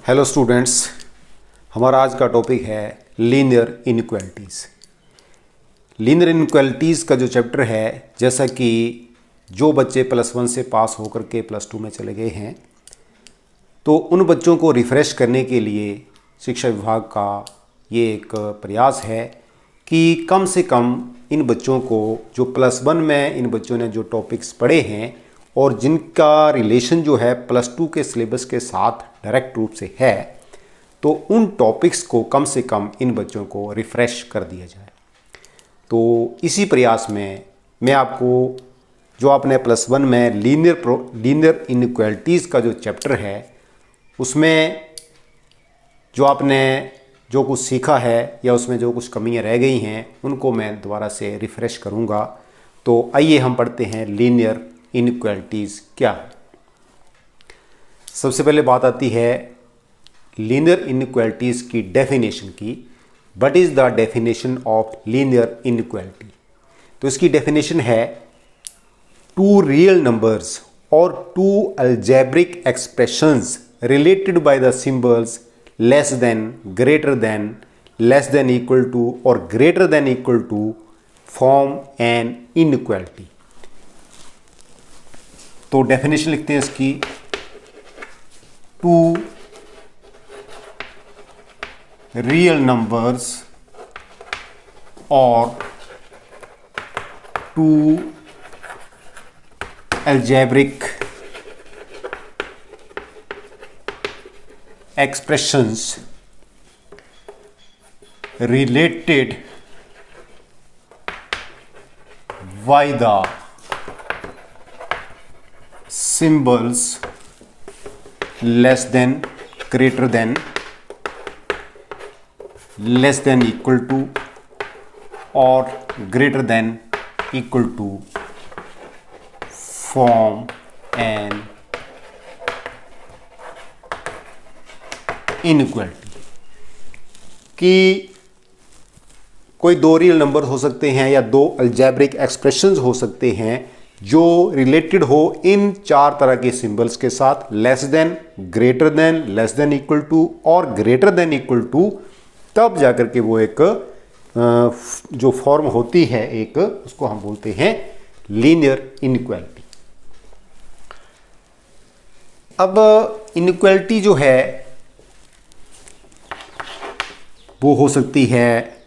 Hello students, हमारा आज का टॉपिक है लीनियर इनइक्वालिटीज़। लीनियर इनइक्वालिटीज़ का जो चैप्टर है, जैसा कि जो बच्चे +1 से पास होकर के +2 में चले गए हैं, तो उन बच्चों को रिफ़्रेश करने के लिए शिक्षा विभाग का ये एक प्रयास है कि कम से कम इन बच्चों को जो +1 में इन बच्चों ने जो टॉपिक्स पढ़े हैं और जिनका रिलेशन जो है +2 के सिलेबस के साथ डायरेक्ट रूप से है, तो उन टॉपिक्स को कम से कम इन बच्चों को रिफ़्रेश कर दिया जाए। तो इसी प्रयास में मैं आपको जो आपने +1 में लीनियर इनइक्वालिटीज़ का जो चैप्टर है, उसमें जो आपने जो कुछ सीखा है या उसमें जो कुछ कमियां रह गई हैं, उनको मैं दोबारा से रिफ़्रेश करूंगा। तो आइए हम पढ़ते हैं लीनियर इनइक्वालिटीज़ क्या है। सबसे पहले बात आती है लीनियर इनइक्वालिटीज़ की डेफिनेशन की। What is the definition of linear inequality? तो इसकी डेफिनेशन है टू रियल नंबर्स और two algebraic expressions related by the symbols less than, greater than, less than equal to और greater than equal to form an inequality. तो definition लिखते हैं इसकी, two real numbers और two algebraic expressions related by the symbols less than, greater than, less than equal to or greater than equal to form an inequality. कि कोई दो real number हो सकते हैं या दो अलजेब्रिक एक्सप्रेशंस हो सकते हैं जो रिलेटेड हो इन चार तरह के सिंबल्स के साथ, less than, greater than, less than equal to और ग्रेटर देन इक्वल टू, तब जाकर के वो एक जो फॉर्म होती है एक, उसको हम बोलते हैं लीनियर इनइक्वालिटी। अब इनइक्वालिटी जो है वो हो सकती है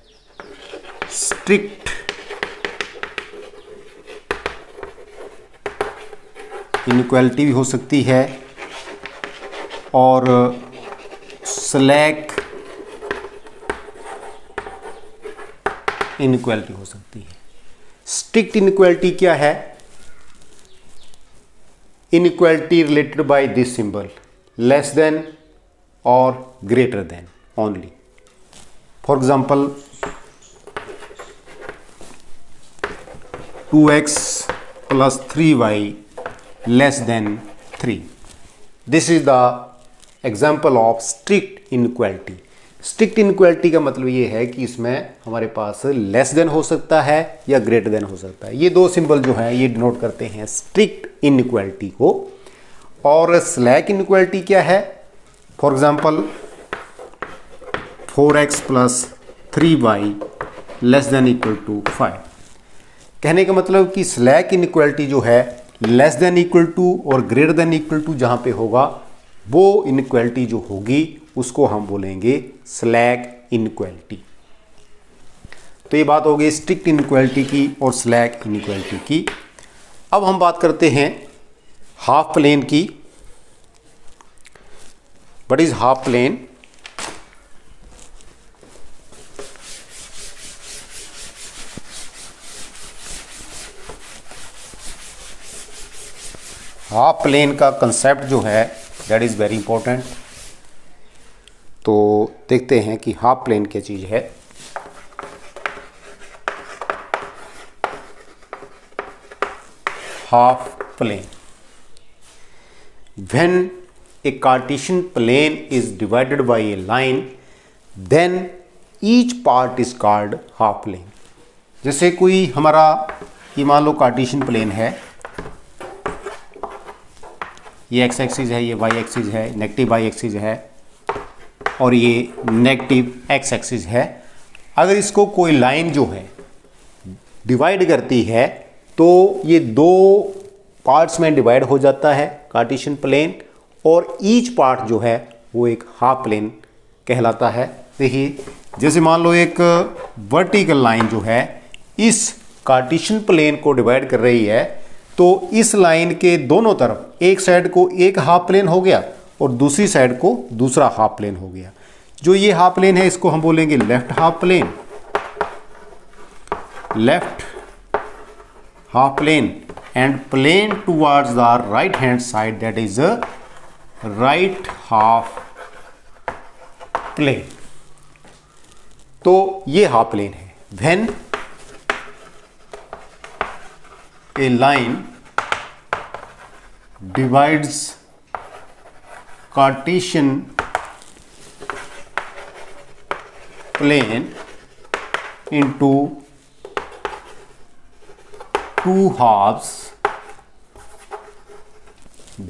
स्ट्रिक्ट इनइक्वालिटी भी हो सकती है और स्लैक इनइक्वालिटी हो सकती है। स्ट्रिक्ट इनइक्वालिटी क्या है? Inequality related by this symbol less than और greater than only. For example, 2x plus 3y less than 3. This is the example of strict inequality. Strict inequality का मतलब ये है कि इसमें हमारे पास लेस देन हो सकता है या ग्रेटर देन हो सकता है। ये दो सिंबल जो है ये डिनोट करते हैं स्ट्रिक्ट इनइक्वालिटी को। और स्लैक इनइक्वालिटी क्या है? For example 4x plus 3y less than equal to 5। कहने का मतलब कि स्लैक इनइक्वालिटी जो है लेस देन इक्वल टू और ग्रेटर देन इक्वल टू जहाँ पे होगा, वो इनइक्वालिटी जो होगी उसको हम बोलेंगे स्लैक इनइक्वालिटी। तो ये बात हो गई स्ट्रिक्ट इनइक्वालिटी की और स्लैक इनइक्वालिटी की। अब हम बात करते हैं हाफ प्लेन की। What is half plane? Half plane का कंसेप्ट जो है दैट इज़ वेरी इंपॉर्टेंट। तो देखते हैं कि हाफ प्लेन क्या चीज़ है। Half plane, when a Cartesian plane is divided by a line then each part is called half plane. जैसे कोई हमारा ये मान लो कार्टेशियन प्लेन है, ये एक्स एक्सिस है, ये वाई एक्सिस है, नेगेटिव वाई एक्सिस है, और ये नेगेटिव एक्स एक्सिस है। अगर इसको कोई लाइन जो है डिवाइड करती है तो ये दो पार्ट्स में डिवाइड हो जाता है कार्टेशियन प्लेन, और ईच पार्ट जो है वो एक हाफ प्लेन कहलाता है। देखिए जैसे मान लो एक वर्टिकल लाइन जो है इस कार्टेशियन प्लेन को डिवाइड कर रही है, तो इस लाइन के दोनों तरफ एक साइड को एक हाफ प्लेन हो गया और दूसरी साइड को दूसरा हाफ प्लेन हो गया। जो ये हाफ प्लेन है इसको हम बोलेंगे left half plane, left half plane, and plane towards the right hand side that is right half plane. तो ये हाफ प्लेन है। When a line divides Cartesian plane into two halves,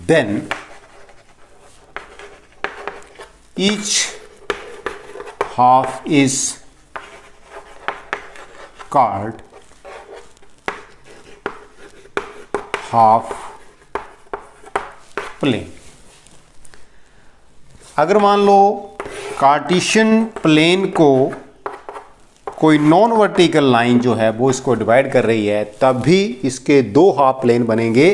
then each half is called half plane. अगर मान लो Cartesian plane को कोई non vertical line जो है वो इसको डिवाइड कर रही है, तब भी इसके दो हाफ प्लेन बनेंगे।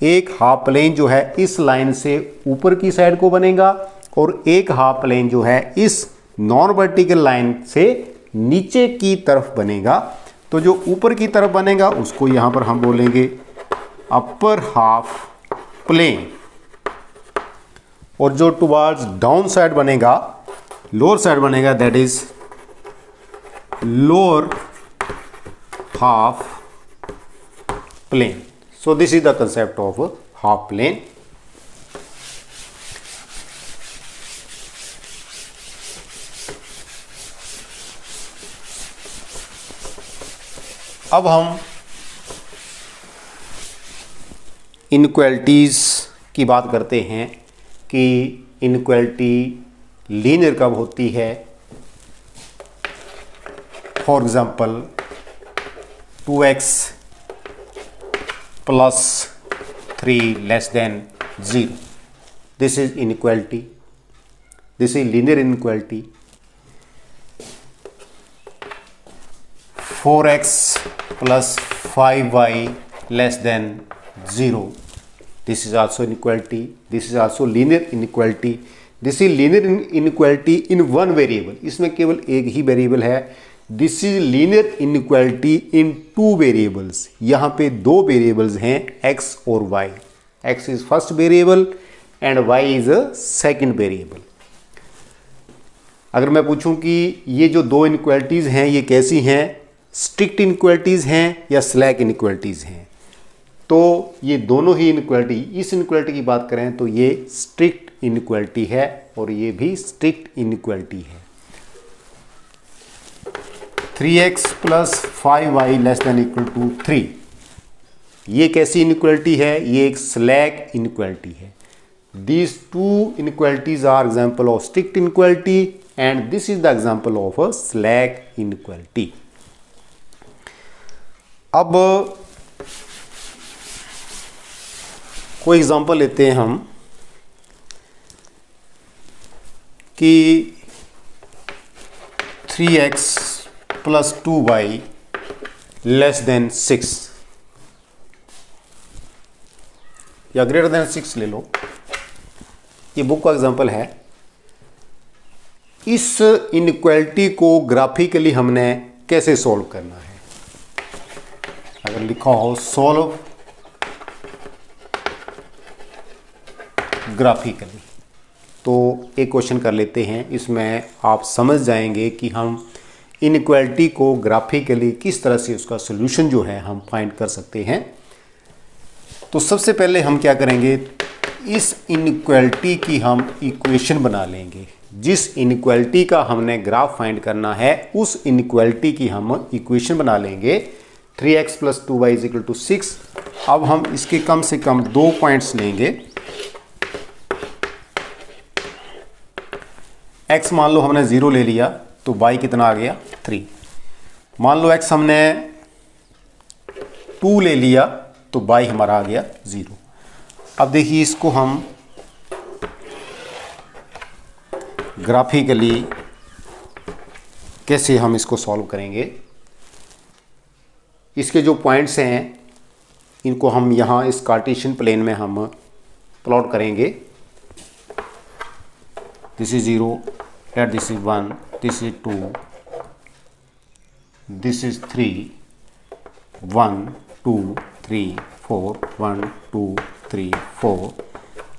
एक हाफ प्लेन जो है इस लाइन से ऊपर की साइड को बनेगा और एक हाफ प्लेन जो है इस नॉन वर्टिकल लाइन से नीचे की तरफ बनेगा। तो जो ऊपर की तरफ बनेगा उसको यहां पर हम बोलेंगे अपर हाफ प्लेन, और जो टुवर्ड्स डाउन साइड बनेगा, लोअर साइड बनेगा, that is lower half plane. So this is the concept of half plane. अब हम इनइक्वालिटीज़ की बात करते हैं कि इनइक्वालिटी लीनियर कब होती है। For example 2x plus 3 less than 0, this is inequality, this is linear inequality. 4x plus 5y less than 0, this is also inequality, this is also linear inequality. This is linear inequality in one variable, इसमें केवल एक ही variable है। This is linear inequality in two variables, यहाँ पे दो variables हैं x और y. x is first variable and y is a second variable. अगर मैं पूछूं कि ये जो दो इनइक्वालिटीज़ हैं ये कैसी हैं, स्ट्रिक्ट इनइक्वालिटीज़ हैं या स्लैक इनइक्वालिटीज़ हैं, तो ये दोनों ही इनइक्वालिटी, इस इनइक्वालिटी की बात करें तो ये स्ट्रिक्ट इनइक्वालिटी है और ये भी स्ट्रिक्ट इनइक्वालिटी है। 3x plus 5y less than equal to 3, ये कैसी इनइक्वालिटी है, ये एक स्लैक इनइक्वालिटी है। These two inequalities are example of strict inequality and this is the example of a slack inequality. अब कोई एग्जांपल लेते हैं हम कि 3x plus 2y less than 6 या ग्रेटर देन 6 ले लो, ये बुक का एग्जांपल है। इस इनइक्वालिटी को ग्राफिकली हमने कैसे सॉल्व करना है, अगर लिखा हो सॉल्व ग्राफिकली, तो एक क्वेश्चन कर लेते हैं। इसमें आप समझ जाएंगे कि हम इनइक्वालिटी को ग्राफिकली किस तरह से उसका सॉल्यूशन जो है हम फाइंड कर सकते हैं। तो सबसे पहले हम क्या करेंगे, इस इनइक्वालिटी की हम इक्वेशन बना लेंगे। जिस इनइक्वालिटी का हमने ग्राफ फाइंड करना है उस इनइक्वालिटी की हम इक्वेशन बना लेंगे। 3x plus 2y is equal to 6। अब हम इसके कम से कम 2 पॉइंट्स लेंगे। x मान लो हमने 0 ले लिया तो y कितना आ गया 3। मान लो x हमने 2 ले लिया तो y हमारा आ गया 0। अब देखिए इसको हम ग्राफिकली कैसे हम इसको सॉल्व करेंगे। इसके जो पॉइंट्स हैं इनको हम यहाँ इस कार्टेशियन प्लेन में हम प्लॉट करेंगे। This is 0 at this is 1, this is 2, this is 3, 1 2 3 4, 1 2 3 4,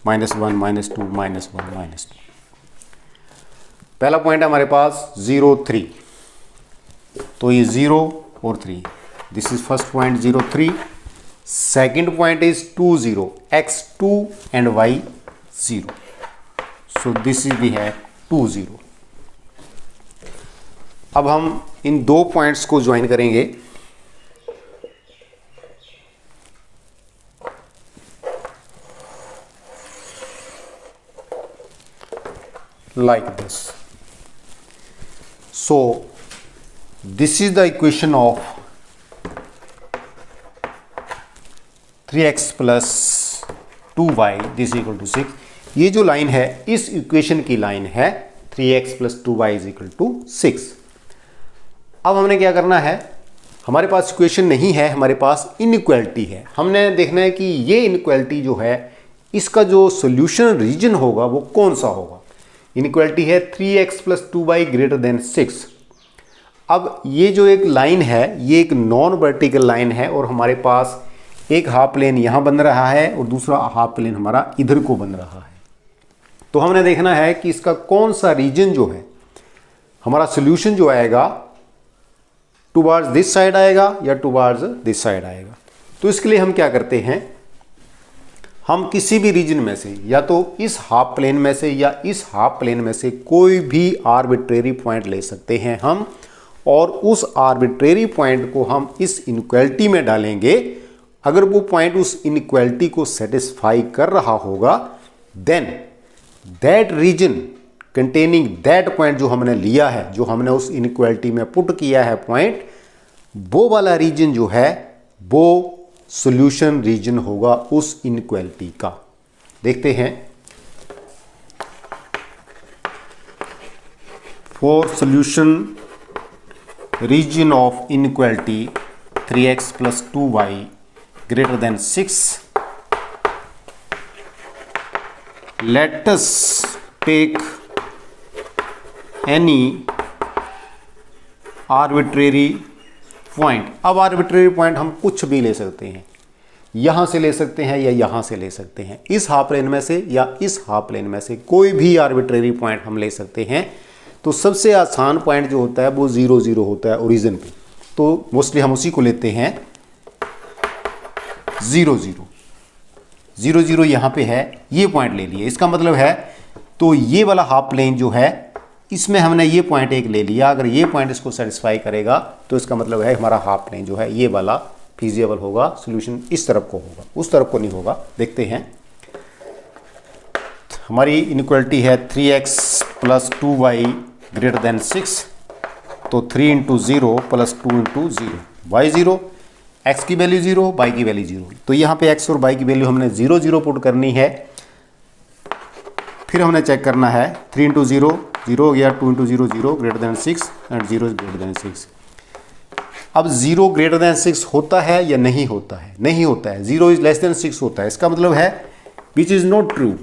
-1 -2 -1 -2। पहला पॉइंट है हमारे पास 0 3, तो ये 0 और 3, this is first point 0 3। Second point is 2 0, x 2 and y 0, so this is we है 2 0। अब हम इन दो पॉइंट्स को ज्वाइन करेंगे। Like this, so this is the equation of 3x plus 2y this equal to 6। ये जो लाइन है इस इक्वेशन की लाइन है 3x plus 2y is equal to 6। अब हमने क्या करना है, हमारे पास इक्वेशन नहीं है, हमारे पास इनइक्वालिटी है। हमने देखना है कि ये इनइक्वालिटी जो है इसका जो सोल्यूशन रीजन होगा वो कौन सा होगा। इनइक्वालिटी है 3x plus 2y greater than 6। अब ये जो एक लाइन है ये एक नॉन वर्टिकल लाइन है और हमारे पास एक हाफ प्लेन यहाँ बन रहा है और दूसरा हाफ प्लेन हमारा इधर को बन रहा है। तो हमने देखना है कि इसका कौन सा रीजन जो है हमारा सोल्यूशन जो आएगा टुवर्ड्स दिस साइड आएगा या टुवर्ड्स दिस साइड आएगा। तो इसके लिए हम क्या करते हैं, हम किसी भी रीजन में से या तो इस हाफ प्लेन में से या इस हाफ प्लेन में से कोई भी आर्बिट्रेरी पॉइंट ले सकते हैं हम, और उस आर्बिट्रेरी पॉइंट को हम इस इनइक्वालिटी में डालेंगे। अगर वो पॉइंट उस इनइक्वालिटी को सेटिस्फाई कर रहा होगा then that region containing that point जो हमने लिया है, जो हमने उस इनइक्वालिटी में पुट किया है पॉइंट, वो वाला रीजन जो है वो सॉल्यूशन रीजन होगा उस इनइक्वालिटी का। देखते हैं, for solution region of inequality 3x plus 2y greater than 6, let us take any arbitrary point। अब arbitrary point हम कुछ भी ले सकते हैं, यहां से ले सकते हैं या यहां से ले सकते हैं, इस हाफ प्लेन में से या इस हाफ प्लेन में से कोई भी arbitrary point हम ले सकते हैं। तो सबसे आसान पॉइंट जो होता है वो 0 0 होता है ओरिजिन पे, तो मोस्टली हम उसी को लेते हैं 0 0 0 0 यहाँ पे है, ये पॉइंट ले लिए। इसका मतलब है तो ये वाला हाफ प्लेन जो है इसमें हमने ये पॉइंट एक ले लिया, अगर ये पॉइंट इसको सेटिस्फाई करेगा तो इसका मतलब है हमारा हाफ प्लेन जो है ये वाला फीजिबल होगा, सॉल्यूशन इस तरफ को होगा, उस तरफ को नहीं होगा। देखते हैं, हमारी इनइक्वालिटी है 3x plus 2y greater than 6, तो 3 into 0 plus 2 into 0, y 0, x की वैल्यू 0, y की वैल्यू 0। तो यहाँ पे x और y की वैल्यू हमने 0 0 पुट करनी है। फिर हमने चेक करना है 3 इंटू 0 0 हो गया, 2 into 0 0 greater than 6 and 0 is greater than 6। अब 0 ग्रेटर देन 6 होता है या नहीं होता है? नहीं होता है, 0 इज लेस देन 6 होता है। इसका मतलब है which is not true,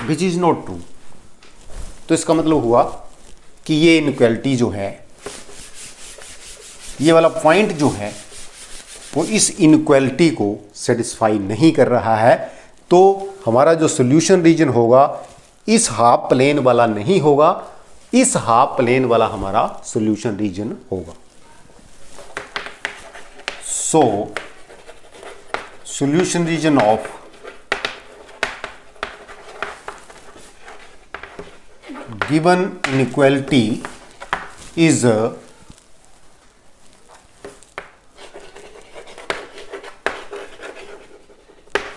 which is not true. तो इसका मतलब हुआ कि ये इनइक्वालिटी जो है, ये वाला पॉइंट जो है वो इस इनइक्वालिटी को सेटिस्फाई नहीं कर रहा है। तो हमारा जो सॉल्यूशन रीजन होगा इस हाफ प्लेन वाला नहीं होगा, इस हाफ प्लेन वाला हमारा सॉल्यूशन रीजन होगा। So solution region of given inequality is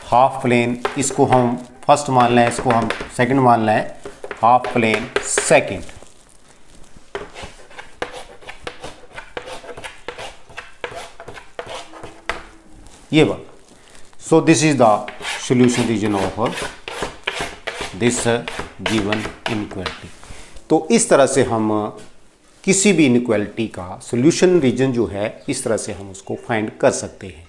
half plane, इसको हम फर्स्ट मान लें, इसको हम सेकंड मान लें, हाफ प्लेन सेकंड। ये बात। So this is the solution region of this given inequality. तो इस तरह से हम किसी भी इनइक्वालिटी का सॉल्यूशन रीजन जो है, इस तरह से हम उसको फाइंड कर सकते हैं।